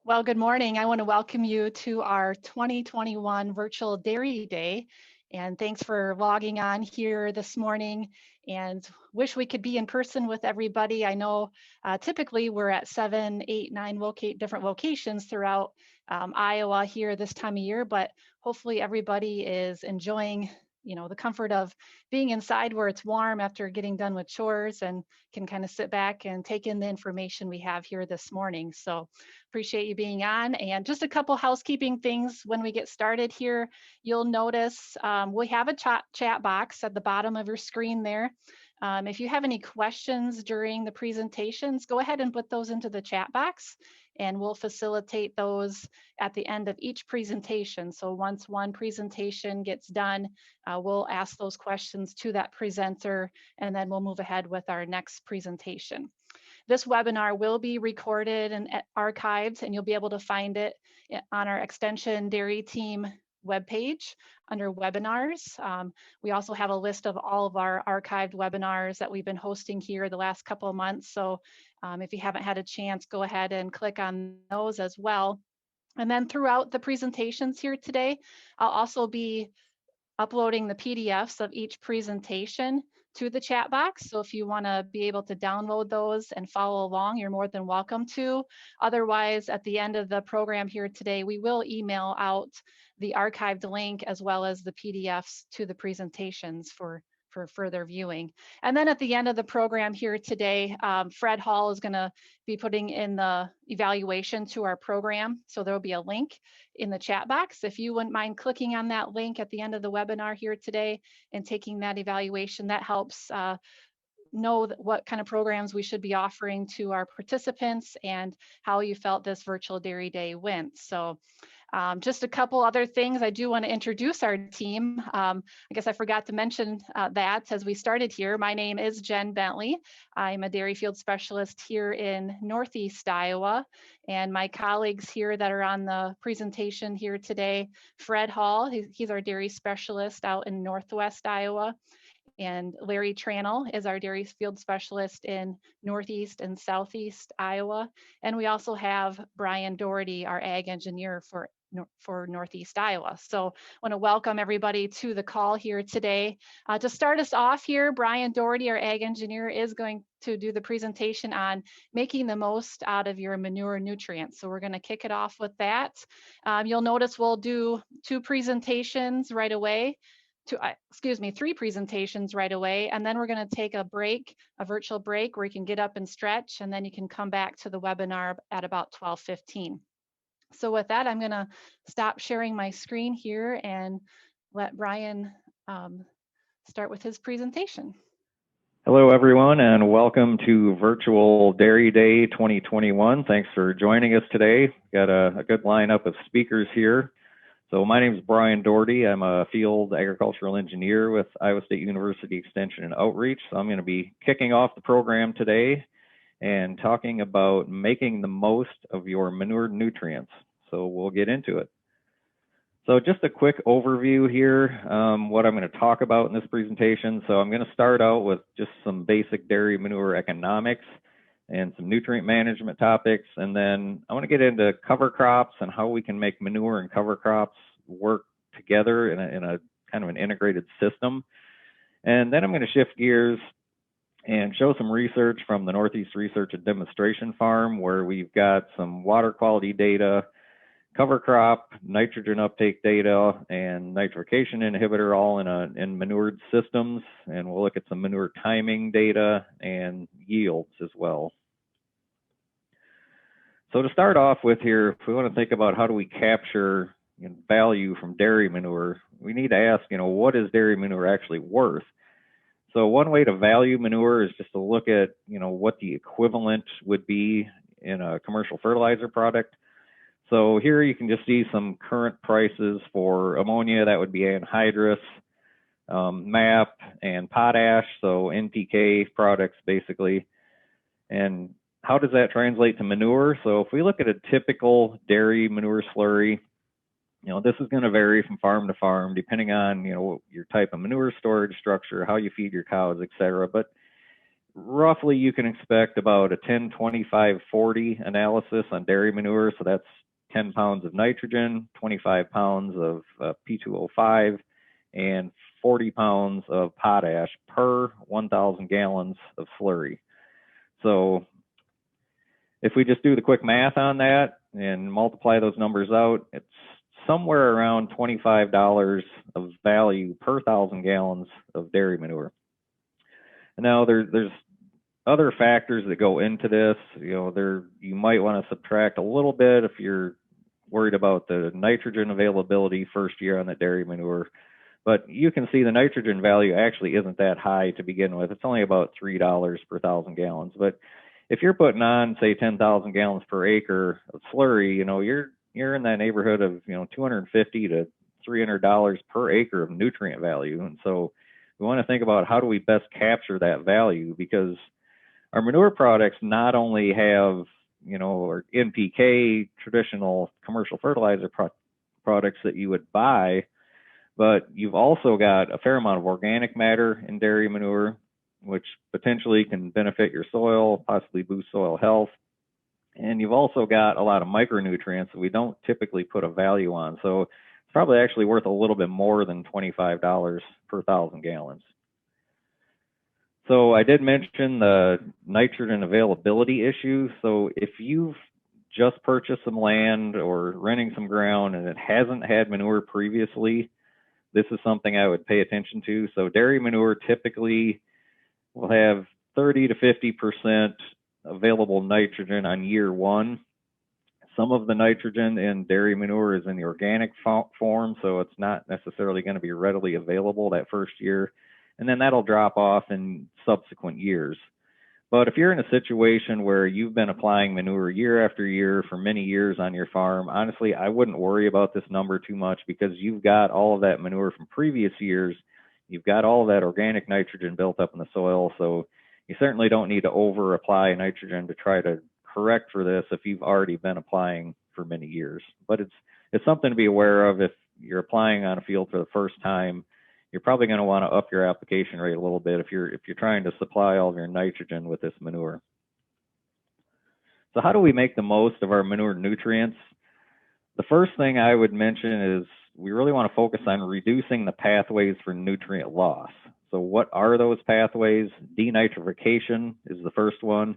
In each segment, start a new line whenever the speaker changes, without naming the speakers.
Well, good morning. I want to welcome you to our 2021 Virtual Dairy Day. And thanks for logging on here this morning. And wish we could be in person with everybody. I know typically we're at 7, 8, 9 different locations throughout Iowa here this time of year, but hopefully everybody is enjoying the comfort of being inside where it's warm after getting done with chores and can kind of sit back and take in the information we have here this morning. So appreciate you being on. And just a couple housekeeping things when we get started here. You'll notice we have a chat box at the bottom of your screen there. If you have any questions during the presentations, go ahead and put those into the chat box and we'll facilitate those at the end of each presentation. So once one presentation gets done, we'll ask those questions to that presenter and then we'll move ahead with our next presentation. This webinar will be recorded and archived, and you'll be able to find it on our Extension Dairy Team webpage under webinars. We also have a list of all of our archived webinars that we've been hosting here the last couple of months. So if you haven't had a chance, go ahead and click on those as well. And then throughout the presentations here today, I'll also be uploading the PDFs of each presentation to the chat box. So if you want to be able to download those and follow along, you're more than welcome to. Otherwise, at the end of the program here today, we will email out the archived link as well as the PDFs to the presentations for further viewing. And then at the end of the program here today, Fred Hall is going to be putting in the evaluation to our program. So there'll be a link in the chat box. If you wouldn't mind clicking on that link at the end of the webinar here today and taking that evaluation, that helps know what kind of programs we should be offering to our participants and how you felt this virtual dairy day went. So just a couple other things. I do want to introduce our team. I guess I forgot to mention that as we started here. My name is Jen Bentley. I'm a dairy field specialist here in Northeast Iowa. And my colleagues here that are on the presentation here today, Fred Hall, he's our dairy specialist out in Northwest Iowa. And Larry Tranel is our dairy field specialist in Northeast and Southeast Iowa. And we also have Brian Doherty, our ag engineer for Northeast Iowa. So I want to welcome everybody to the call here today. To start us off here, Brian Doherty, our ag engineer, is going to do the presentation on making the most out of your manure nutrients. So we're going to kick it off with that. You'll notice we'll do three presentations right away, and then we're going to take a break, a virtual break where you can get up and stretch, and then you can come back to the webinar at about 12:15. So with that, I'm going to stop sharing my screen here and let Brian start with his presentation.
Hello, everyone, and welcome to Virtual Dairy Day 2021. Thanks for joining us today. Got a good lineup of speakers here. So my name is Brian Doherty. I'm a field agricultural engineer with Iowa State University Extension and Outreach. So I'm going to be kicking off the program today and talking about making the most of your manure nutrients. So we'll get into it. So just a quick overview here, what I'm going to talk about in this presentation. So I'm going to start out with just some basic dairy manure economics and some nutrient management topics. And then I want to get into cover crops and how we can make manure and cover crops work together in a kind of an integrated system. And then I'm going to shift gears and show some research from the Northeast Research and Demonstration Farm, where we've got some water quality data, cover crop, nitrogen uptake data, and nitrification inhibitor all in manured systems. And we'll look at some manure timing data and yields as well. So to start off with here, if we want to think about how do we capture value from dairy manure, we need to ask, what is dairy manure actually worth? So one way to value manure is just to look at, what the equivalent would be in a commercial fertilizer product. So here you can just see some current prices for ammonia. That would be anhydrous, MAP, and potash, so NPK products basically. And how does that translate to manure? So if we look at a typical dairy manure slurry, this is going to vary from farm to farm depending on, your type of manure storage structure, how you feed your cows, etc. But roughly you can expect about a 10, 25, 40 analysis on dairy manure. So that's 10 pounds of nitrogen, 25 pounds of P2O5, and 40 pounds of potash per 1,000 gallons of slurry. So if we just do the quick math on that and multiply those numbers out, it's somewhere around $25 of value per 1,000 gallons of dairy manure. Now there's other factors that go into this. You might want to subtract a little bit if you're worried about the nitrogen availability first year on the dairy manure. But you can see the nitrogen value actually isn't that high to begin with. It's only about $3 per 1,000 gallons. But if you're putting on, say, 10,000 gallons per acre of slurry, you're in that neighborhood of $250 to $300 per acre of nutrient value. And so we want to think about how do we best capture that value, because our manure products not only have or NPK, traditional commercial fertilizer products that you would buy, but you've also got a fair amount of organic matter in dairy manure, which potentially can benefit your soil, possibly boost soil health. And you've also got a lot of micronutrients that we don't typically put a value on. So it's probably actually worth a little bit more than $25 per 1,000 gallons. So I did mention the nitrogen availability issue. So if you've just purchased some land or renting some ground and it hasn't had manure previously, this is something I would pay attention to. So dairy manure typically will have 30 to 50% available nitrogen on year one. Some of the nitrogen in dairy manure is in the organic form, so it's not necessarily going to be readily available that first year. And then that'll drop off in subsequent years. But if you're in a situation where you've been applying manure year after year for many years on your farm, honestly, I wouldn't worry about this number too much, because you've got all of that manure from previous years. You've got all of that organic nitrogen built up in the soil. So you certainly don't need to over apply nitrogen to try to correct for this if you've already been applying for many years. But it's something to be aware of if you're applying on a field for the first time. You're probably going to want to up your application rate a little bit if you're trying to supply all of your nitrogen with this manure. So how do we make the most of our manure nutrients? The first thing I would mention is we really want to focus on reducing the pathways for nutrient loss. So what are those pathways? Denitrification is the first one.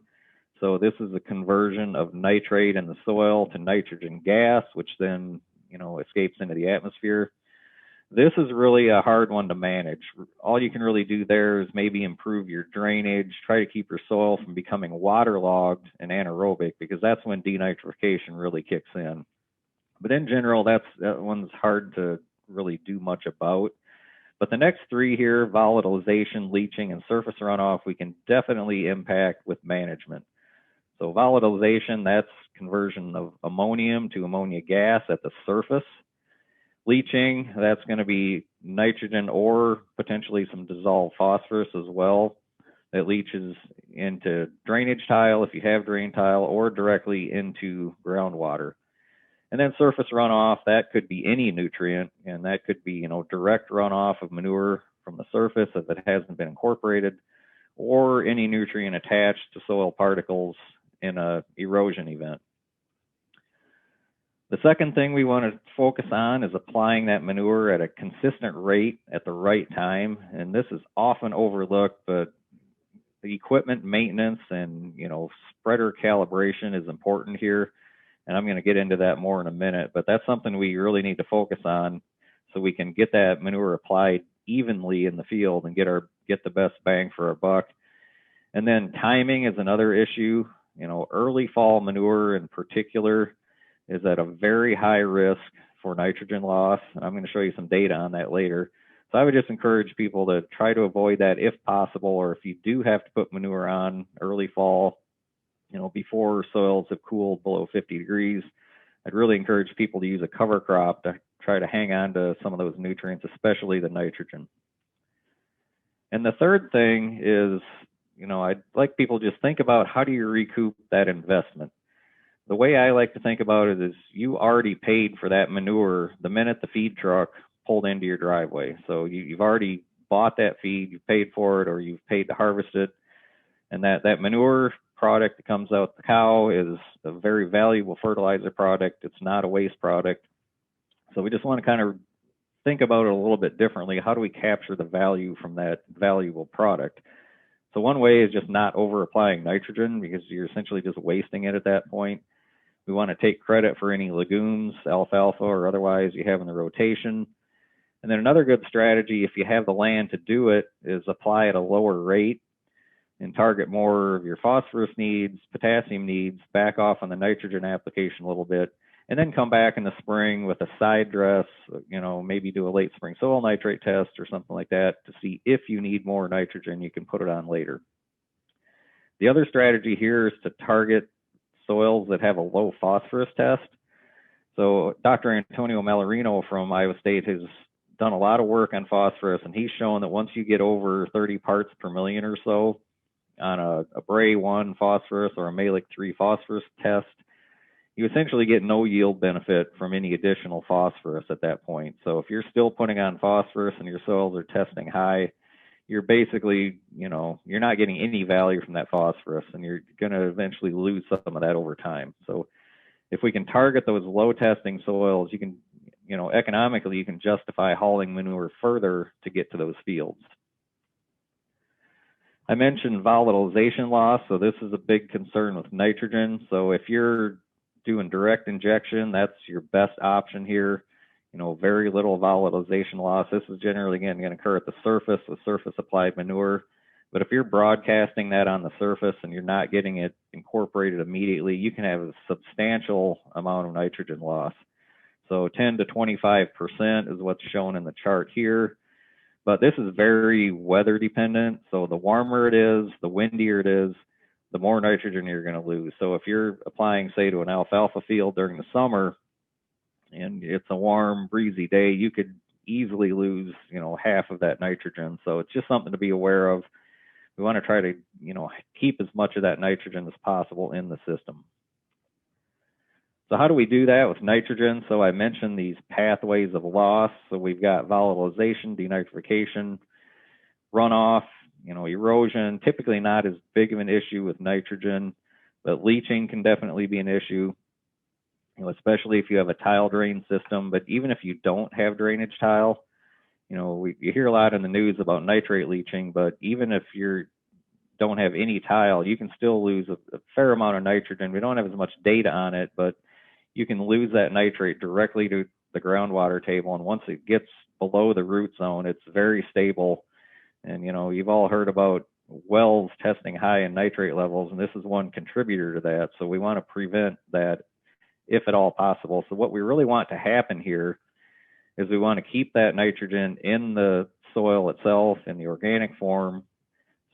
So this is a conversion of nitrate in the soil to nitrogen gas, which then escapes into the atmosphere. This is really a hard one to manage. All you can really do there is maybe improve your drainage, try to keep your soil from becoming waterlogged and anaerobic, because that's when denitrification really kicks in. But in general, that one's hard to really do much about. But the next three here, volatilization, leaching, and surface runoff, we can definitely impact with management. So volatilization, that's conversion of ammonium to ammonia gas at the surface. Leaching, that's going to be nitrogen or potentially some dissolved phosphorus as well. That leaches into drainage tile if you have drain tile, or directly into groundwater. And then surface runoff, that could be any nutrient, and that could be direct runoff of manure from the surface if it hasn't been incorporated, or any nutrient attached to soil particles in an erosion event. The second thing we want to focus on is applying that manure at a consistent rate at the right time. And this is often overlooked, but the equipment maintenance and spreader calibration is important here. And I'm going to get into that more in a minute, but that's something we really need to focus on so we can get that manure applied evenly in the field and get the best bang for our buck. And then timing is another issue. Early fall manure in particular is at a very high risk for nitrogen loss. I'm going to show you some data on that later. So I would just encourage people to try to avoid that if possible, or if you do have to put manure on early fall, before soils have cooled below 50 degrees, I'd really encourage people to use a cover crop to try to hang on to some of those nutrients, especially the nitrogen. And the third thing is, I'd like people to just think about how do you recoup that investment. The way I like to think about it is you already paid for that manure the minute the feed truck pulled into your driveway. So you've already bought that feed, you've paid for it, or you've paid to harvest it. And that manure product that comes out the cow is a very valuable fertilizer product. It's not a waste product. So we just want to kind of think about it a little bit differently. How do we capture the value from that valuable product? So one way is just not over applying nitrogen, because you're essentially just wasting it at that point. We want to take credit for any legumes, alfalfa or otherwise you have in the rotation. And then another good strategy, if you have the land to do it, is apply at a lower rate and target more of your phosphorus needs, potassium needs, back off on the nitrogen application a little bit, and then come back in the spring with a side dress, maybe do a late spring soil nitrate test or something like that to see if you need more nitrogen. You can put it on later. The other strategy here is to target soils that have a low phosphorus test. So Dr. Antonio Mallarino from Iowa State has done a lot of work on phosphorus, and he's shown that once you get over 30 parts per million or so on a Bray 1 phosphorus or a Malic 3 phosphorus test, you essentially get no yield benefit from any additional phosphorus at that point. So if you're still putting on phosphorus and your soils are testing high, you're basically, you're not getting any value from that phosphorus, and you're going to eventually lose some of that over time. So if we can target those low testing soils, you can, economically, you can justify hauling manure further to get to those fields. I mentioned volatilization loss, so this is a big concern with nitrogen. So if you're doing direct injection, that's your best option here. Very little volatilization loss. This is generally, again, going to occur at the surface with surface applied manure. But if you're broadcasting that on the surface and you're not getting it incorporated immediately, you can have a substantial amount of nitrogen loss. So 10 to 25% is what's shown in the chart here. But this is very weather dependent. So the warmer it is, the windier it is, the more nitrogen you're going to lose. So if you're applying, say, to an alfalfa field during the summer, and it's a warm, breezy day, you could easily lose, half of that nitrogen. So it's just something to be aware of. We want to try to, keep as much of that nitrogen as possible in the system. So how do we do that with nitrogen? So I mentioned these pathways of loss. So we've got volatilization, denitrification, runoff, erosion, typically not as big of an issue with nitrogen, but leaching can definitely be an issue. Especially if you have a tile drain system. But even if you don't have drainage tile, you hear a lot in the news about nitrate leaching, but even if you don't have any tile, you can still lose a fair amount of nitrogen. We don't have as much data on it, but you can lose that nitrate directly to the groundwater table. And once it gets below the root zone, it's very stable. And, you've all heard about wells testing high in nitrate levels, and this is one contributor to that. So we want to prevent that if at all possible. So what we really want to happen here is we want to keep that nitrogen in the soil itself in the organic form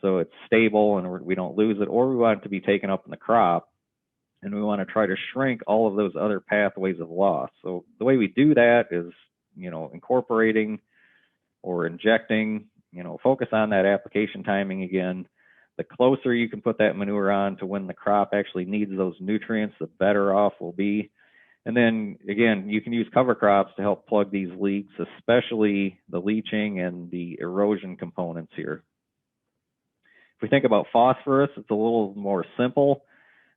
so it's stable and we don't lose it, or we want it to be taken up in the crop, and we want to try to shrink all of those other pathways of loss. So the way we do that is, incorporating or injecting, focus on that application timing again. The closer you can put that manure on to when the crop actually needs those nutrients, the better off we'll be. And then again, you can use cover crops to help plug these leaks, especially the leaching and the erosion components here. If we think about phosphorus, it's a little more simple.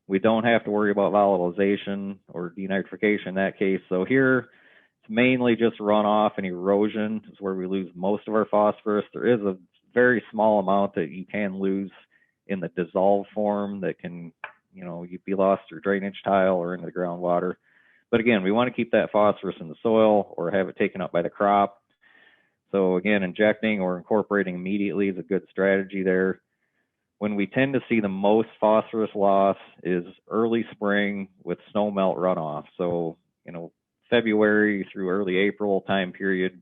We don't have to worry about volatilization or denitrification in that case. So here, it's mainly just runoff and erosion is where we lose most of our phosphorus. There is a very small amount that you can lose in the dissolved form that can, you'd be lost through drainage tile or into the groundwater. But again, we want to keep that phosphorus in the soil or have it taken up by the crop. So again, injecting or incorporating immediately is a good strategy there. When we tend to see the most phosphorus loss is early spring with snow melt runoff. So, February through early April time period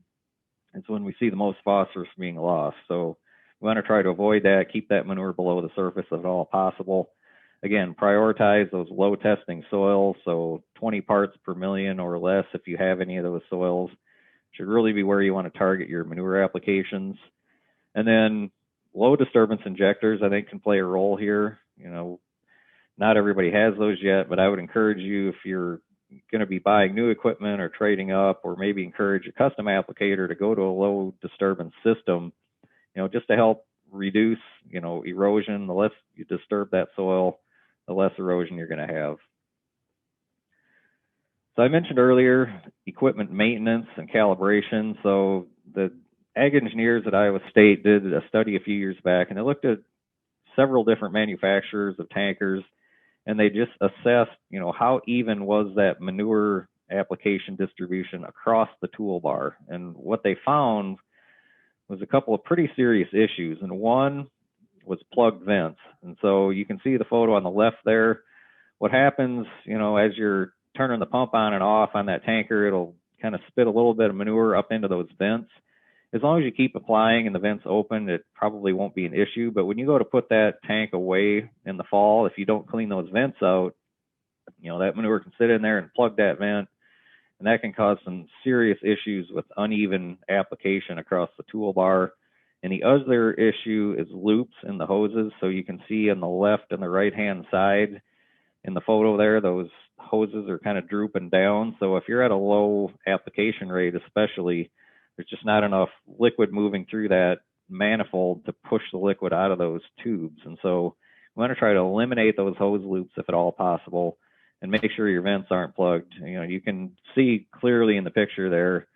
is when we see the most phosphorus being lost. So we want to try to avoid that, keep that manure below the surface if at all possible. Again, prioritize those low testing soils. So 20 parts per million or less, if you have any of those soils, should really be where you want to target your manure applications. And then low disturbance injectors, I think, can play a role here. Not everybody has those yet, but I would encourage you, if you're going to be buying new equipment or trading up, or maybe encourage a custom applicator to go to a low disturbance system, just to help reduce, erosion. The less you disturb that soil, the less erosion you're going to have. So I mentioned earlier equipment maintenance and calibration. So the ag engineers at Iowa State did a study a few years back, and they looked at several different manufacturers of tankers, and they just assessed, how even was that manure application distribution across the toolbar. And what they found was a couple of pretty serious issues, and one was plugged vents. And so you can see the photo on the left there. What happens, as you're turning the pump on and off on that tanker, it'll kind of spit a little bit of manure up into those vents. As long as you keep applying and the vents open, it probably won't be an issue. But when you go to put that tank away in the fall, if you don't clean those vents out, that manure can sit in there and plug that vent, and that can cause some serious issues with uneven application across the toolbar. And the other issue is loops in the hoses. So you can see on the left and the right-hand side in the photo there, those hoses are kind of drooping down. So if you're at a low application rate, especially, there's just not enough liquid moving through that manifold to push the liquid out of those tubes. And so we want to try to eliminate those hose loops if at all possible, and make sure your vents aren't plugged. You can see clearly in the picture there,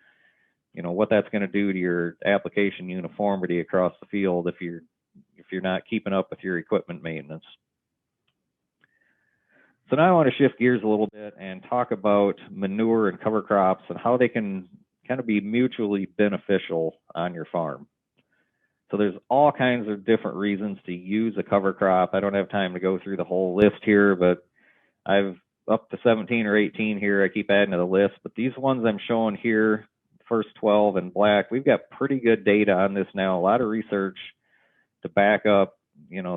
what that's going to do to your application uniformity across the field if you're not keeping up with your equipment maintenance. So now I want to shift gears a little bit and talk about manure and cover crops and how they can kind of be mutually beneficial on your farm. So there's all kinds of different reasons to use a cover crop. I don't have time to go through the whole list here, but I've up to 17 or 18 here. I keep adding to the list, but these ones I'm showing here, first 12 in black, we've got pretty good data on this now, a lot of research to back up,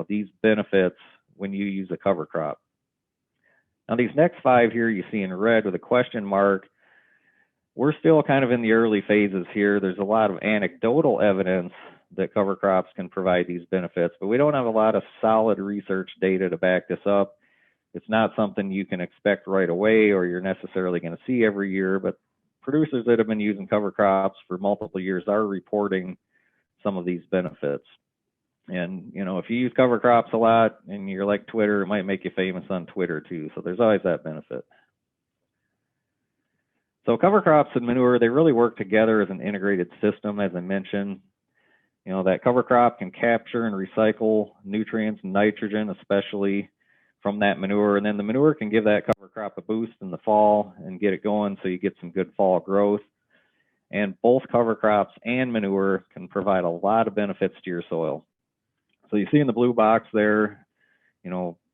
these benefits when you use a cover crop. Now these next 5 here you see in red with a question mark, we're still kind of in the early phases here. There's a lot of anecdotal evidence that cover crops can provide these benefits, but we don't have a lot of solid research data to back this up. It's not something you can expect right away or you're necessarily going to see every year, but producers that have been using cover crops for multiple years are reporting some of these benefits. And, if you use cover crops a lot and you're like Twitter, it might make you famous on Twitter too. So there's always that benefit. So cover crops and manure, they really work together as an integrated system, as I mentioned. That cover crop can capture and recycle nutrients, nitrogen especially, from that manure. And then the manure can give that cover crop a boost in the fall and get it going so you get some good fall growth. And both cover crops and manure can provide a lot of benefits to your soil. So you see in the blue box there,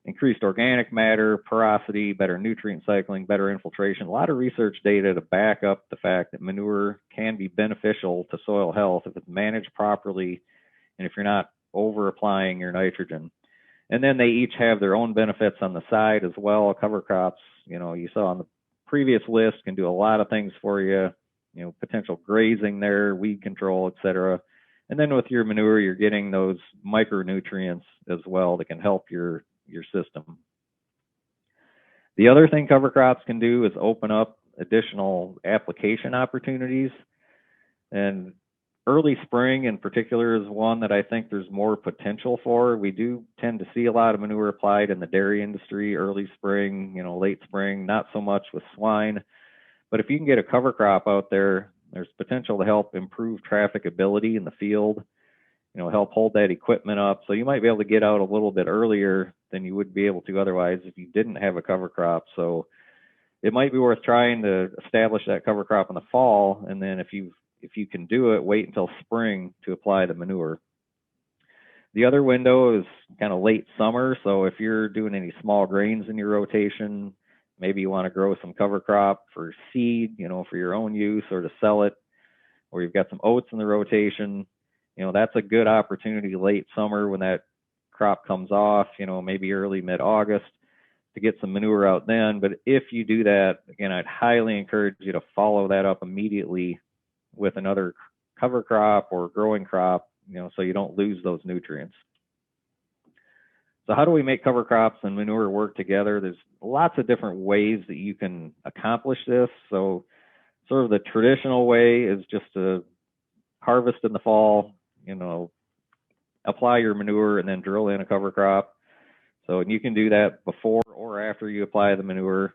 increased organic matter, porosity, better nutrient cycling, better infiltration, a lot of research data to back up the fact that manure can be beneficial to soil health if it's managed properly and if you're not over applying your nitrogen. And then they each have their own benefits on the side as well. Cover crops, you saw on the previous list, can do a lot of things for you, potential grazing there, weed control, etc. And then with your manure, you're getting those micronutrients as well that can help your system. The other thing cover crops can do is open up additional application opportunities. And early spring in particular is one that I think there's more potential for. We do tend to see a lot of manure applied in the dairy industry, early spring, late spring, not so much with swine. But if you can get a cover crop out there, there's potential to help improve trafficability in the field, help hold that equipment up. So you might be able to get out a little bit earlier than you would be able to otherwise if you didn't have a cover crop. So it might be worth trying to establish that cover crop in the fall. And then if you can do it, wait until spring to apply the manure. The other window is kind of late summer. So if you're doing any small grains in your rotation, maybe you want to grow some cover crop for seed, for your own use or to sell it, or you've got some oats in the rotation, that's a good opportunity late summer when that crop comes off, maybe early mid-August, to get some manure out then. But if you do that, again, I'd highly encourage you to follow that up immediately with another cover crop or growing crop, so you don't lose those nutrients. So how do we make cover crops and manure work together? There's lots of different ways that you can accomplish this. So sort of the traditional way is just to harvest in the fall, apply your manure and then drill in a cover crop. So you can do that before or after you apply the manure.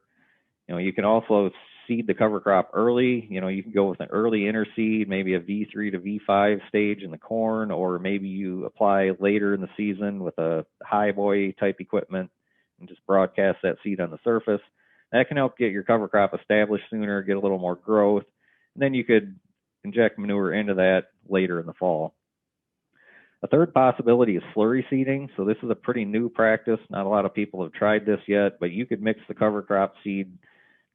You can also seed the cover crop early. You can go with an early interseed, maybe a V3 to V5 stage in the corn, or maybe you apply later in the season with a high boy type equipment and just broadcast that seed on the surface. That can help get your cover crop established sooner, get a little more growth, and then you could inject manure into that later in the fall. A third possibility is slurry seeding. So this is a pretty new practice. Not a lot of people have tried this yet, but you could mix the cover crop seed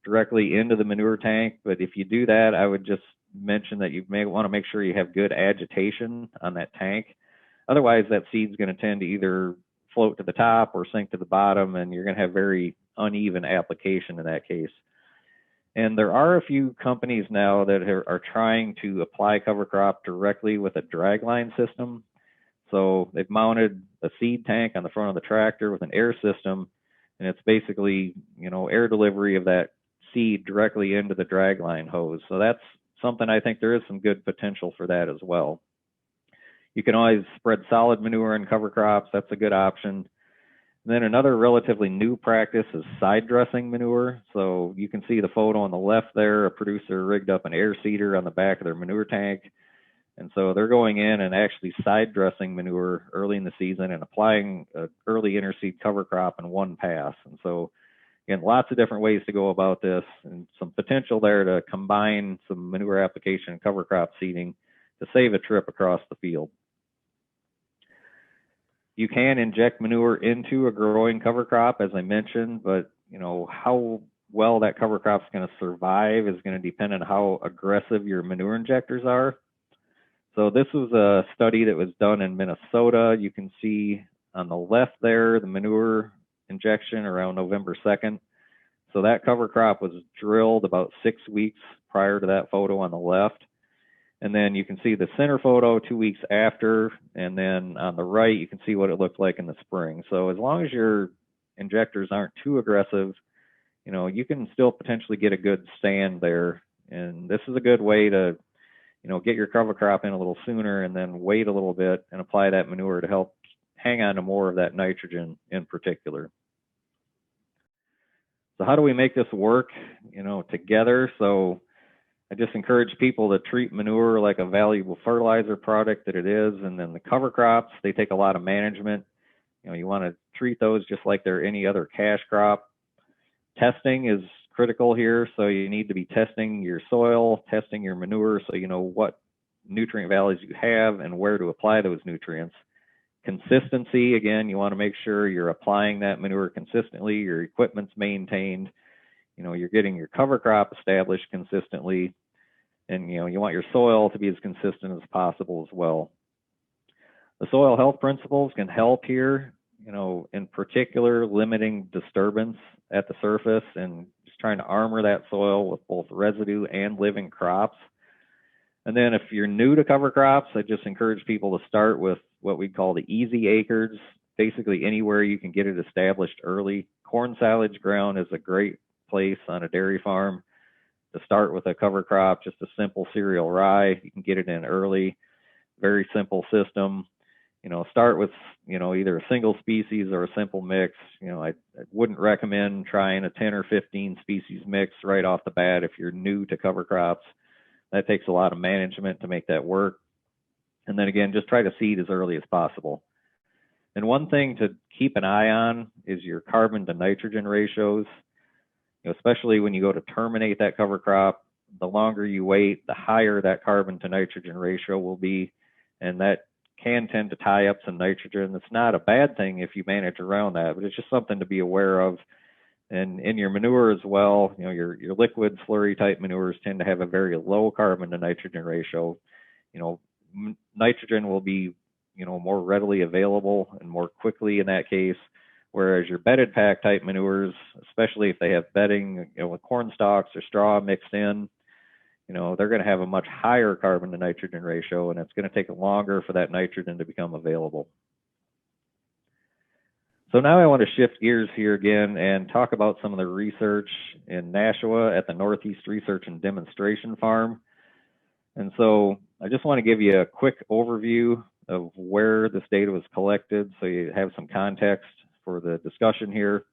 directly into the manure tank. But if you do that, I would just mention that you may want to make sure you have good agitation on that tank. Otherwise, that seed's going to tend to either float to the top or sink to the bottom, and you're going to have very uneven application in that case. And there are a few companies now that are trying to apply cover crop directly with a dragline system. So they've mounted a seed tank on the front of the tractor with an air system, and it's basically, air delivery of that seed directly into the dragline hose. So that's something I think there is some good potential for that as well. You can always spread solid manure in cover crops. That's a good option. And then another relatively new practice is side dressing manure. So you can see the photo on the left there, a producer rigged up an air seeder on the back of their manure tank. And so they're going in and actually side dressing manure early in the season and applying an early interseed cover crop in one pass. And so, again, lots of different ways to go about this and some potential there to combine some manure application and cover crop seeding to save a trip across the field. You can inject manure into a growing cover crop, as I mentioned, but how well that cover crop is going to survive is going to depend on how aggressive your manure injectors are. So this was a study that was done in Minnesota. You can see on the left there, the manure injection around November 2nd. So that cover crop was drilled about 6 weeks prior to that photo on the left. And then you can see the center photo 2 weeks after. And then on the right, you can see what it looked like in the spring. So as long as your injectors aren't too aggressive, you can still potentially get a good stand there. And this is a good way to get your cover crop in a little sooner and then wait a little bit and apply that manure to help hang on to more of that nitrogen in particular. So how do we make this work, together? So I just encourage people to treat manure like a valuable fertilizer product that it is. And then the cover crops, they take a lot of management. You want to treat those just like they're any other cash crop. Testing is critical here. So you need to be testing your soil, testing your manure, so you know what nutrient values you have and where to apply those nutrients. Consistency, again, you want to make sure you're applying that manure consistently, your equipment's maintained, you're getting your cover crop established consistently, and you want your soil to be as consistent as possible as well. The soil health principles can help here, in particular limiting disturbance at the surface and just trying to armor that soil with both residue and living crops. And then if you're new to cover crops, I just encourage people to start with what we call the easy acres, basically anywhere you can get it established early. Corn silage ground is a great place on a dairy farm to start with a cover crop, just a simple cereal rye. You can get it in early, very simple system. Start with, either a single species or a simple mix. I wouldn't recommend trying a 10 or 15 species mix right off the bat if you're new to cover crops. That takes a lot of management to make that work. And then again, just try to seed as early as possible. And one thing to keep an eye on is your carbon to nitrogen ratios, especially when you go to terminate that cover crop. The longer you wait, the higher that carbon to nitrogen ratio will be. And that can tend to tie up some nitrogen. That's not a bad thing if you manage around that, but it's just something to be aware of. And in your manure as well, your liquid slurry type manures tend to have a very low carbon to nitrogen ratio. Nitrogen will be, more readily available and more quickly in that case, whereas your bedded pack type manures, especially if they have bedding, with corn stalks or straw mixed in, they're going to have a much higher carbon to nitrogen ratio, and it's going to take longer for that nitrogen to become available. So now I want to shift gears here again and talk about some of the research in Nashua at the Northeast Research and Demonstration Farm. And so I just want to give you a quick overview of where this data was collected so you have some context for the discussion here.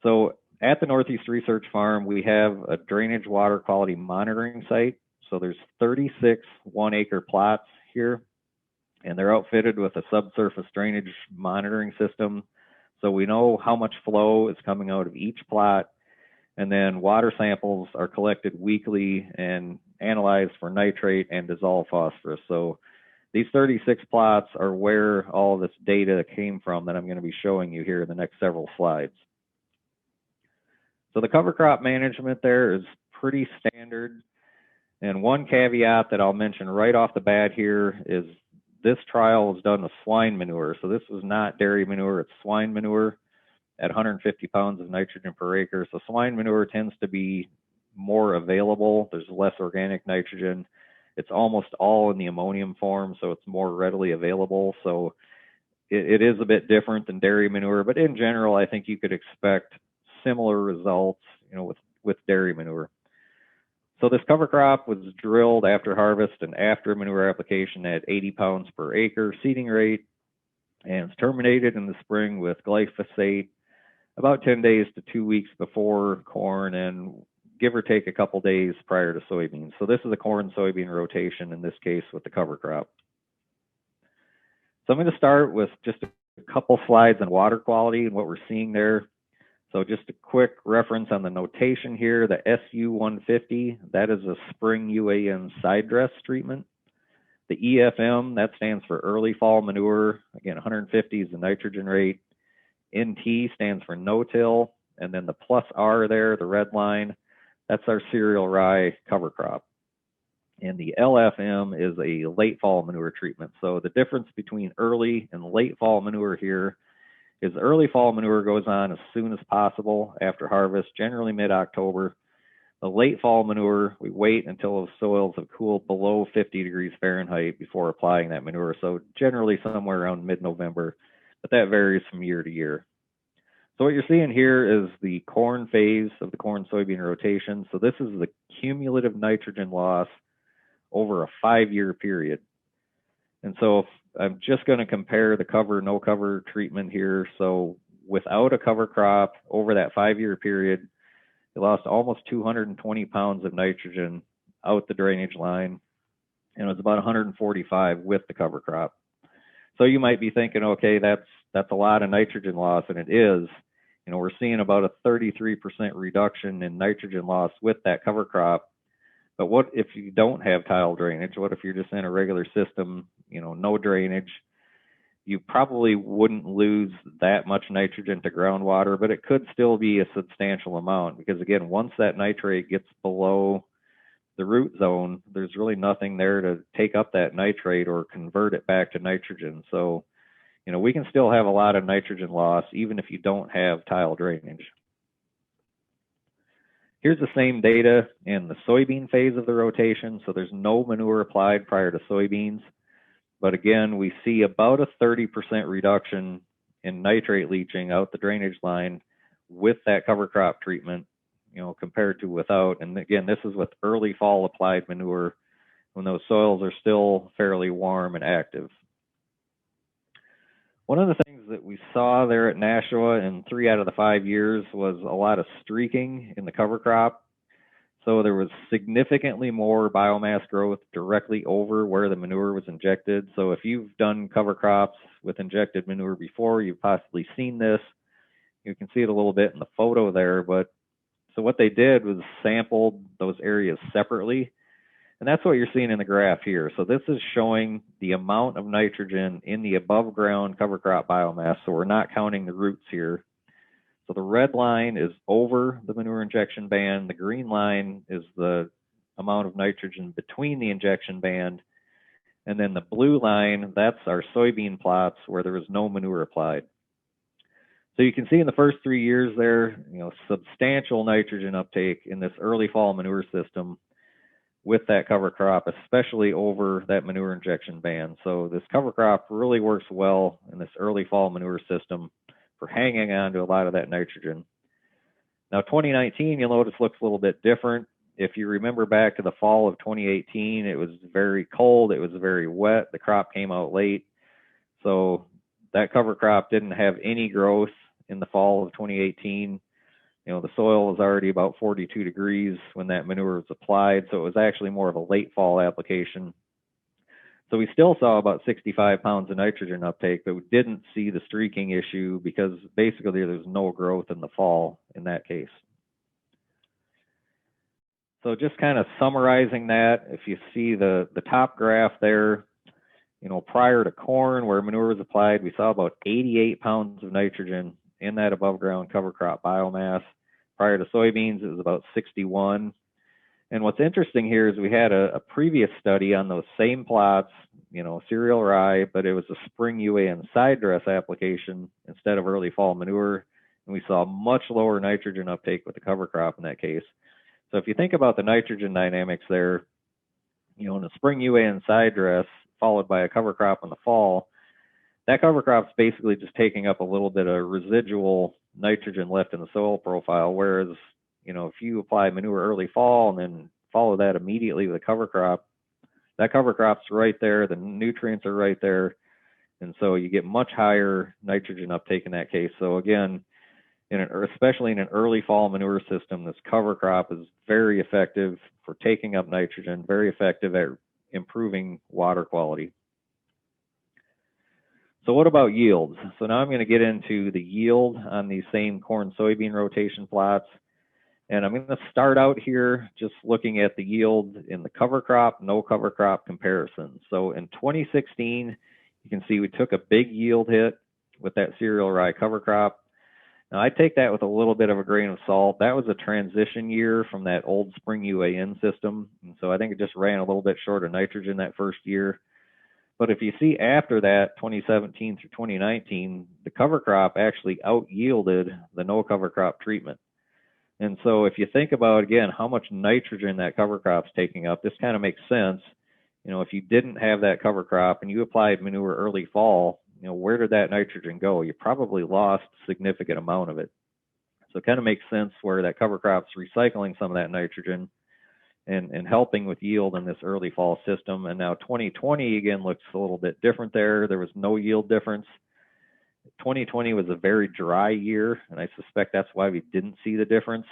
So at the Northeast Research Farm, we have a drainage water quality monitoring site. So there's 36 one-acre plots here, and they're outfitted with a subsurface drainage monitoring system. So we know how much flow is coming out of each plot, and then water samples are collected weekly and analyzed for nitrate and dissolved phosphorus. So these 36 plots are where all this data came from that I'm going to be showing you here in the next several slides. So the cover crop management there is pretty standard. And one caveat that I'll mention right off the bat here is this trial was done with swine manure. So this was not dairy manure, it's swine manure at 150 pounds of nitrogen per acre. So swine manure tends to be more available. There's less organic nitrogen. It's almost all in the ammonium form, so it's more readily available. So it is a bit different than dairy manure, but in general, I think you could expect similar results, with dairy manure. So this cover crop was drilled after harvest and after manure application at 80 pounds per acre seeding rate, and it's terminated in the spring with glyphosate about 10 days to 2 weeks before corn, and give or take a couple days prior to soybeans. So this is a corn-soybean rotation in this case with the cover crop. So I'm going to start with just a couple slides on water quality and what we're seeing there. So just a quick reference on the notation here, the SU150, that is a spring UAN side dress treatment. The EFM, that stands for early fall manure. Again, 150 is the nitrogen rate. NT stands for no-till. And then the plus R there, the red line, that's our cereal rye cover crop. And the LFM is a late fall manure treatment. So the difference between early and late fall manure here is early fall manure goes on as soon as possible after harvest, generally mid-October. The late fall manure, we wait until the soils have cooled below 50 degrees Fahrenheit before applying that manure. So generally somewhere around mid-November, but that varies from year to year. So what you're seeing here is the corn phase of the corn-soybean rotation. So this is the cumulative nitrogen loss over a 5-year period. And so I'm just going to compare the cover, no cover treatment here. So without a cover crop over that 5-year period, it lost almost 220 pounds of nitrogen out the drainage line, and it was about 145 with the cover crop. So you might be thinking, okay, that's a lot of nitrogen loss, and it is. We're seeing about a 33% reduction in nitrogen loss with that cover crop. But what if you don't have tile drainage? What if you're just in a regular system, no drainage? You probably wouldn't lose that much nitrogen to groundwater, but it could still be a substantial amount because, again, once that nitrate gets below the root zone, there's really nothing there to take up that nitrate or convert it back to nitrogen. So, we can still have a lot of nitrogen loss even if you don't have tile drainage. Here's the same data in the soybean phase of the rotation. So there's no manure applied prior to soybeans. But again, we see about a 30% reduction in nitrate leaching out the drainage line with that cover crop treatment, compared to without. And again, this is with early fall applied manure when those soils are still fairly warm and active. One of the things that we saw there at Nashua in 3 out of the 5 years was a lot of streaking in the cover crop. So there was significantly more biomass growth directly over where the manure was injected. So if you've done cover crops with injected manure before, you've possibly seen this. You can see it a little bit in the photo there. But so what they did was sampled those areas separately. And that's what you're seeing in the graph here. So this is showing the amount of nitrogen in the above ground cover crop biomass. So we're not counting the roots here. So the red line is over the manure injection band. The green line is the amount of nitrogen between the injection band. And then the blue line, that's our soybean plots where there was no manure applied. So you can see in the first 3 years there, substantial nitrogen uptake in this early fall manure system with that cover crop, especially over that manure injection band. So this cover crop really works well in this early fall manure system for hanging on to a lot of that nitrogen. Now 2019, you'll notice looks a little bit different. if you remember back to the fall of 2018, it was very cold, it was very wet, the crop came out late. So that cover crop didn't have any growth in the fall of 2018. You know, the soil was already about 42 degrees when that manure was applied, so it was actually more of a late fall application. So we still saw about 65 pounds of nitrogen uptake, but we didn't see the streaking issue because basically there's no growth in the fall in that case. So just kind of summarizing that, if you see the top graph there, you know, prior to corn where manure was applied, we saw about 88 pounds of nitrogen in that above ground cover crop biomass. Prior to soybeans, it was about 61. And what's interesting here is we had a previous study on those same plots, you know, cereal rye, but it was a spring UAN side dress application instead of early fall manure. And we saw much lower nitrogen uptake with the cover crop in that case. So if you think about the nitrogen dynamics there, you know, in a spring UAN side dress followed by a cover crop in the fall, that cover crop's basically just taking up a little bit of residual nitrogen left in the soil profile, whereas, you know, if you apply manure early fall and then follow that immediately with a cover crop, that cover crop's right there, the nutrients are right there, and so you get much higher nitrogen uptake in that case. So again, especially in an early fall manure system, this cover crop is very effective for taking up nitrogen, very effective at improving water quality. So what about yields? So now I'm going to get into the yield on these same corn soybean rotation plots. And I'm going to start out here just looking at the yield in the cover crop, no cover crop comparison. So in 2016, you can see we took a big yield hit with that cereal rye cover crop. Now I take that with a little bit of a grain of salt. That was a transition year from that old spring UAN system. And so I think it just ran a little bit short of nitrogen that first year. But if you see after that, 2017 through 2019, the cover crop actually out yielded the no cover crop treatment. And so if you think about, again, how much nitrogen that cover crop's taking up, this kind of makes sense. You know, if you didn't have that cover crop and you applied manure early fall, you know, where did that nitrogen go? You probably lost a significant amount of it. So it kind of makes sense where that cover crop's recycling some of that nitrogen and helping with yield in this early fall system. And now 2020, again, looks a little bit different there. There was no yield difference. 2020 was a very dry year, and I suspect that's why we didn't see the difference.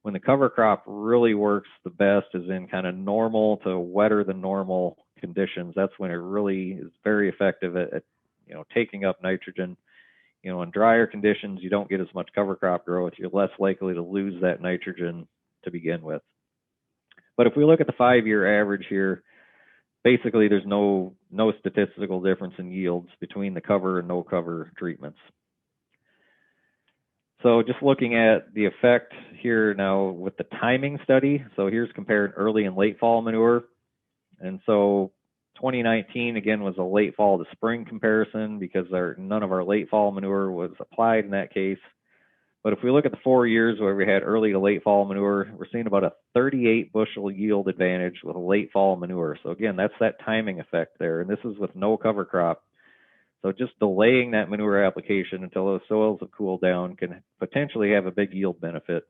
When the cover crop really works the best is in kind of normal to wetter than normal conditions. That's when it really is very effective at you know, taking up nitrogen. You know, in drier conditions, you don't get as much cover crop growth. You're less likely to lose that nitrogen to begin with. But if we look at the 5-year average here, basically there's no statistical difference in yields between the cover and no cover treatments. So just looking at the effect here now with the timing study. So here's compared early and late fall manure. And so 2019 again was a late fall to spring comparison because none of our late fall manure was applied in that case. But if we look at the 4 years where we had early to late fall manure, we're seeing about a 38 bushel yield advantage with a late fall manure. So again, that's that timing effect there. And this is with no cover crop. So just delaying that manure application until those soils have cooled down can potentially have a big yield benefit.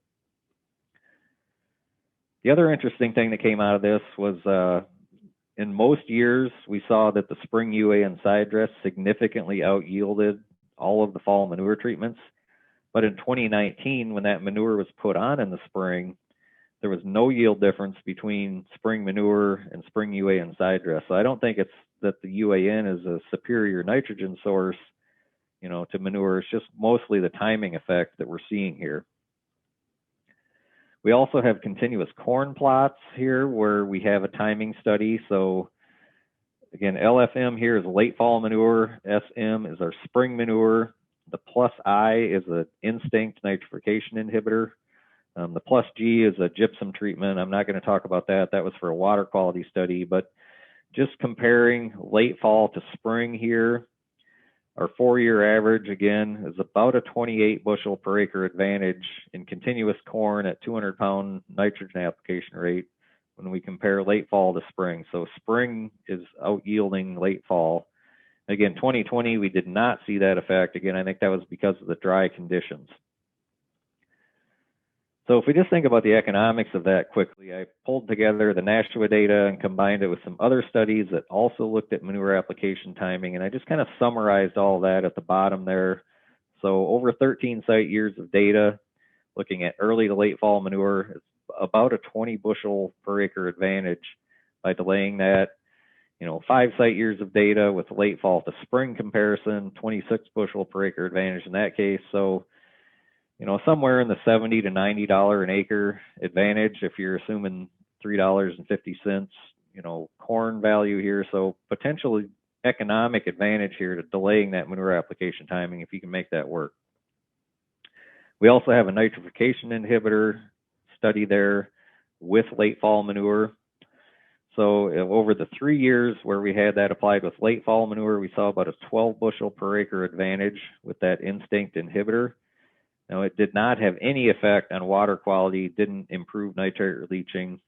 The other interesting thing that came out of this was in most years, we saw that the spring UAN side dress significantly out yielded all of the fall manure treatments. But in 2019, when that manure was put on in the spring, there was no yield difference between spring manure and spring UAN side dress. So I don't think it's that the UAN is a superior nitrogen source, you know, to manure. It's just mostly the timing effect that we're seeing here. We also have continuous corn plots here where we have a timing study. So again, LFM here is late fall manure. SM is our spring manure. The plus I is an instinct nitrification inhibitor. The plus G is a gypsum treatment. I'm not going to talk about that. That was for a water quality study, but just comparing late fall to spring here, our 4-year average again is about a 28 bushel per acre advantage in continuous corn at 200-pound nitrogen application rate when we compare late fall to spring. So spring is out yielding late fall. Again, 2020, we did not see that effect. Again, I think that was because of the dry conditions. So if we just think about the economics of that quickly, I pulled together the Nashua data and combined it with some other studies that also looked at manure application timing, and I just kind of summarized all that at the bottom there. So over 13 site years of data, looking at early to late fall manure, it's about a 20 bushel per acre advantage by delaying that. 5 site years of data with late fall to spring comparison, 26 bushel per acre advantage in that case. So somewhere in the $70 to $90 an acre advantage if you're assuming $3.50, corn value here. So potentially economic advantage here to delaying that manure application timing if you can make that work. We also have a nitrification inhibitor study there with late fall manure. So over the 3 years where we had that applied with late fall manure, we saw about a 12 bushel per acre advantage with that instinct inhibitor. Now, it did not have any effect on water quality, didn't improve nitrate leaching.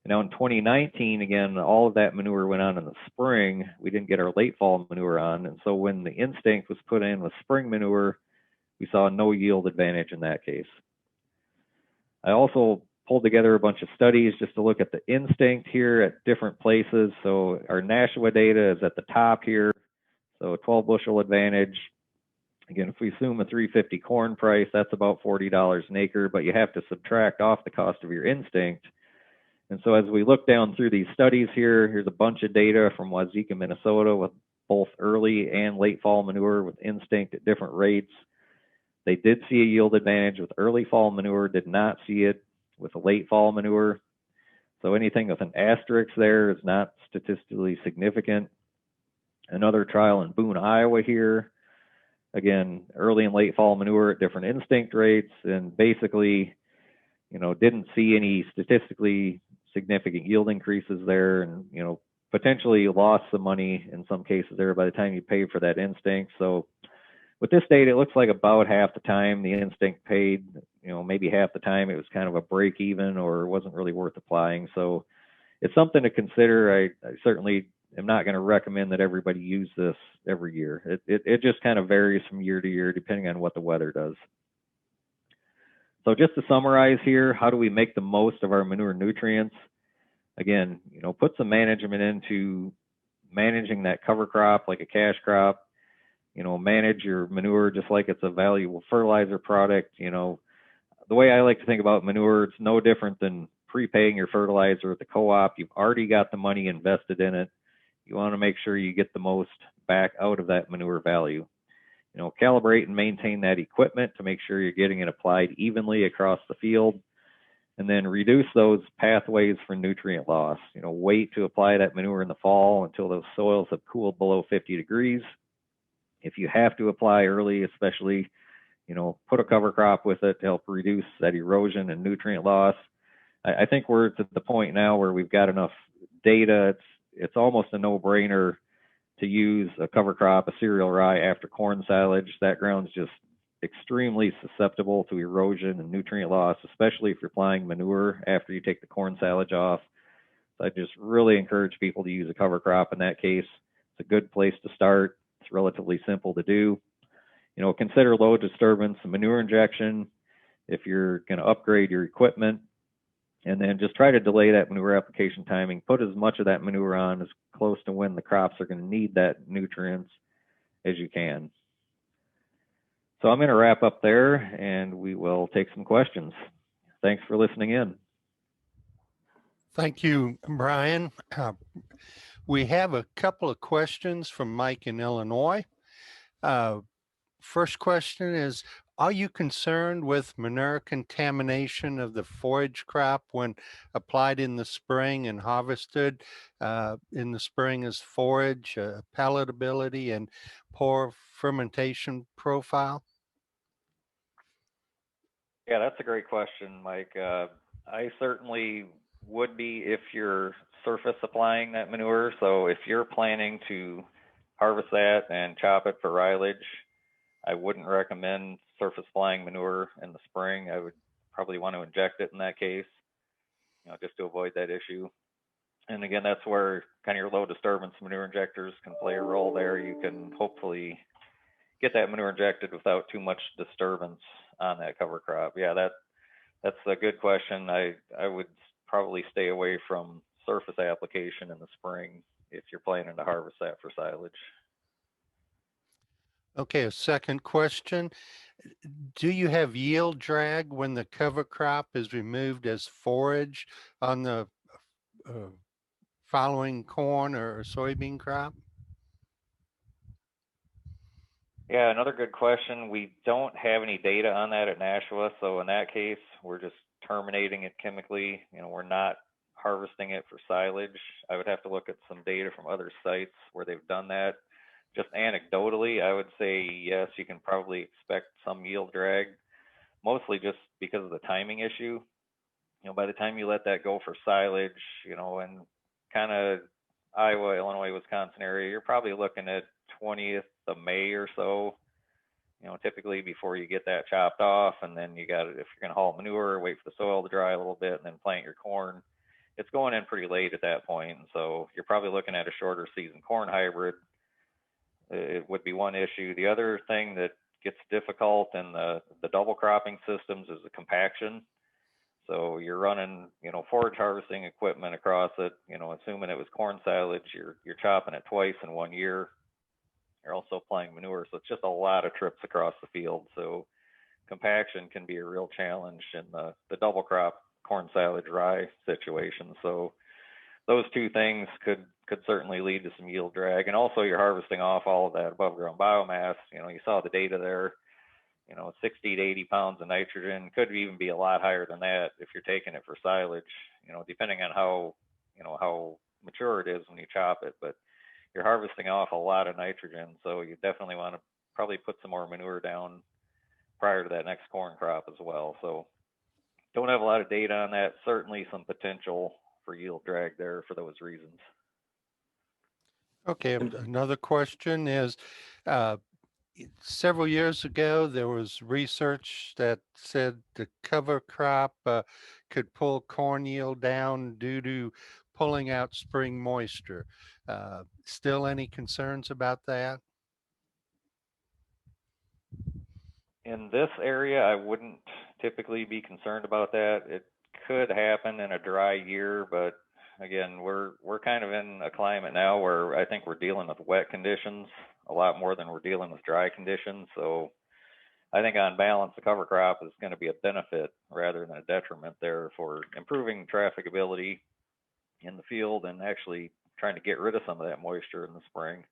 Now, in 2019, again, all of that manure went on in the spring. We didn't get our late fall manure on. And so when the instinct was put in with spring manure, we saw no yield advantage in that case. I also pulled together a bunch of studies just to look at the instinct here at different places. So our Nashua data is at the top here. So 12 bushel advantage. Again, if we assume a $3.50 corn price, that's about $40 an acre, but you have to subtract off the cost of your instinct. And so as we look down through these studies here, here's a bunch of data from Wazeeka, Minnesota with both early and late fall manure with instinct at different rates. They did see a yield advantage with early fall manure, did not see it with a late fall manure. So anything with an asterisk there is not statistically significant. Another trial in Boone, Iowa here. Again, early and late fall manure at different instinct rates, and basically, didn't see any statistically significant yield increases there, and potentially lost some money in some cases there by the time you paid for that instinct. So with this data, it looks like about half the time the instinct paid, maybe half the time it was kind of a break even or wasn't really worth applying. So it's something to consider. I certainly am not going to recommend that everybody use this every year. It just kind of varies from year to year depending on what the weather does. So just to summarize here, how do we make the most of our manure nutrients? Again, put some management into managing that cover crop like a cash crop. Manage your manure just like it's a valuable fertilizer product. The way I like to think about manure, it's no different than prepaying your fertilizer at the co-op. You've already got the money invested in it. You want to make sure you get the most back out of that manure value. Calibrate and maintain that equipment to make sure you're getting it applied evenly across the field. And then reduce those pathways for nutrient loss. Wait to apply that manure in the fall until those soils have cooled below 50 degrees. If you have to apply early, especially, put a cover crop with it to help reduce that erosion and nutrient loss. I think we're to the point now where we've got enough data. It's almost a no-brainer to use a cover crop, a cereal rye after corn silage. That ground's just extremely susceptible to erosion and nutrient loss, especially if you're applying manure after you take the corn silage off. So I just really encourage people to use a cover crop in that case. It's a good place to start. It's relatively simple to do. Consider low disturbance manure injection if you're going to upgrade your equipment. And then just try to delay that manure application timing. Put as much of that manure on as close to when the crops are going to need that nutrients as you can. So I'm going to wrap up there and we will take some questions. Thanks for listening in.
Thank you, Brian. We have a couple of questions from Mike in Illinois. First question is, are you concerned with manure contamination of the forage crop when applied in the spring and harvested in the spring as forage, palatability, and poor fermentation profile?
Yeah, that's a great question, Mike. I certainly would be if you're surface applying that manure. So if you're planning to harvest that and chop it for silage, I wouldn't recommend surface applying manure in the spring. I would probably want to inject it in that case, just to avoid that issue. And again, that's where kind of your low disturbance manure injectors can play a role there. You can hopefully get that manure injected without too much disturbance on that cover crop. Yeah, That's a good question. I would probably stay away from surface application in the spring if you're planning to harvest that for silage.
Okay, a second question. Do you have yield drag when the cover crop is removed as forage on the uh, following corn or soybean crop?
Yeah, another good question. We don't have any data on that at Nashua, so in that case, we're just terminating it chemically. We're not harvesting it for silage. I would have to look at some data from other sites where they've done that. Just anecdotally, I would say yes, you can probably expect some yield drag, mostly just because of the timing issue. By the time you let that go for silage, and kind of Iowa, Illinois, Wisconsin area, you're probably looking at 20th of May or so, typically before you get that chopped off. And then you got it, if you're going to haul manure, wait for the soil to dry a little bit and then plant your corn. It's going in pretty late at that point. And so you're probably looking at a shorter season corn hybrid. It would be one issue. The other thing that gets difficult in the double cropping systems is the compaction. So you're running, forage harvesting equipment across it, assuming it was corn silage, you're chopping it twice in 1 year. You're also applying manure. So it's just a lot of trips across the field. So compaction can be a real challenge in the double crop corn silage rye situation. So those two things could certainly lead to some yield drag. And also you're harvesting off all of that above ground biomass. You saw the data there. 60 to 80 pounds of nitrogen, could even be a lot higher than that if you're taking it for silage, depending on how mature it is when you chop it. But you're harvesting off a lot of nitrogen, so you definitely want to probably put some more manure down prior to that next corn crop as well. So don't have a lot of data on that. Certainly some potential for yield drag there for those reasons.
Okay, another question is, uh, several years ago, there was research that said the cover crop could pull corn yield down due to pulling out spring moisture. Still any concerns about that?
In this area, I wouldn't typically be concerned about that. It could happen in a dry year, but again, we're kind of in a climate now where I think we're dealing with wet conditions a lot more than we're dealing with dry conditions. So I think on balance, the cover crop is going to be a benefit rather than a detriment there for improving trafficability in the field and actually trying to get rid of some of that moisture in the spring.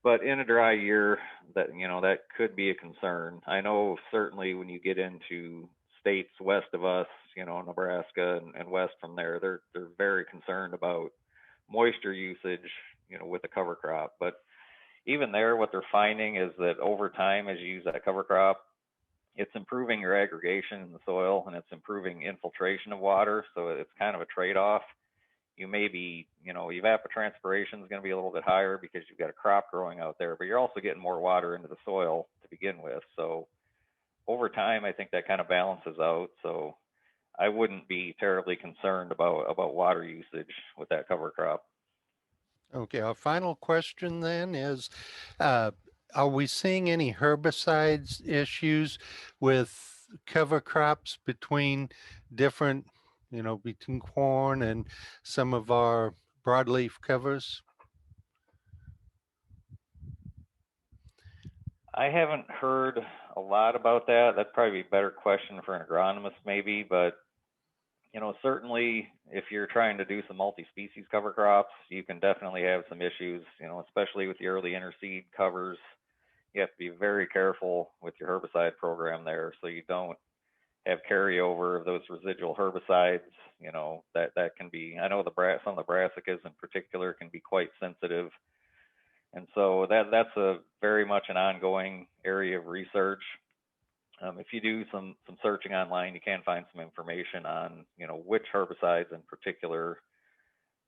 But in a dry year, that could be a concern. I know certainly when you get into states west of us, Nebraska and west from there, they're very concerned about moisture usage, with the cover crop. But even there, what they're finding is that over time, as you use that cover crop, it's improving your aggregation in the soil and it's improving infiltration of water. So it's kind of a trade-off. You may be, evapotranspiration is going to be a little bit higher because you've got a crop growing out there, but you're also getting more water into the soil to begin with. So over time, I think that kind of balances out. So I wouldn't be terribly concerned about water usage with that cover crop.
Okay, our final question then is, uh, are we seeing any herbicides issues with cover crops between different, between corn and some of our broadleaf covers?
I haven't heard a lot about that. That'd probably be a better question for an agronomist maybe, but certainly if you're trying to do some multi-species cover crops, you can definitely have some issues, especially with the early interseed covers. You have to be very careful with your herbicide program there so you don't have carryover of those residual herbicides. That can be, I know some of the brassicas in particular can be quite sensitive. And so that's a very much an ongoing area of research. If you do some searching online, you can find some information on which herbicides in particular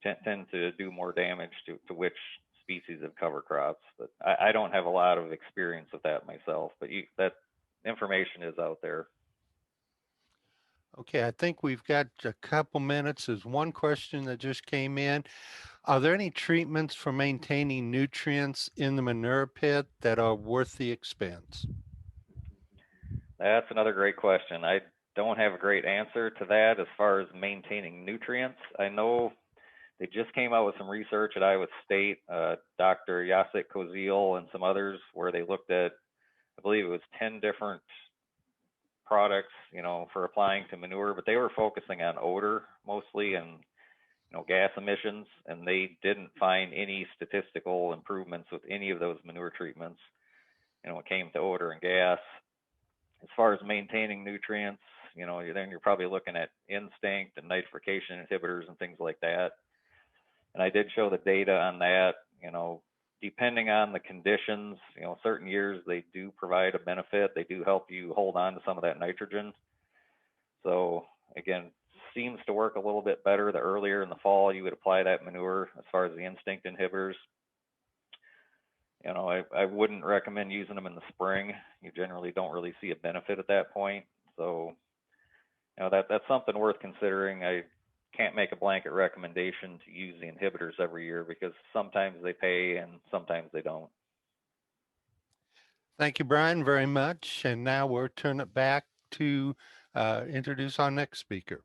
tend to do more damage to which species of cover crops. But I don't have a lot of experience with that myself. But that information is out there.
Okay, I think we've got a couple minutes. There's one question that just came in. Are there any treatments for maintaining nutrients in the manure pit that are worth the expense?
That's another great question. I don't have a great answer to that as far as maintaining nutrients. I know they just came out with some research at Iowa State, Dr. Jacek Kozil and some others, where they looked at, I believe it was 10 different products, for applying to manure, but they were focusing on odor mostly and, gas emissions, and they didn't find any statistical improvements with any of those manure treatments, when it came to odor and gas. As far as maintaining nutrients, then you're probably looking at instinct and nitrification inhibitors and things like that. And I did show the data on that, depending on the conditions, certain years they do provide a benefit. They do help you hold on to some of that nitrogen. So again, seems to work a little bit better the earlier in the fall you would apply that manure as far as the instinct inhibitors. I wouldn't recommend using them in the spring. You generally don't really see a benefit at that point. So, that's something worth considering. I can't make a blanket recommendation to use the inhibitors every year because sometimes they pay and sometimes they don't.
Thank you, Brian, very much. And now we'll turn it back to introduce our next speaker.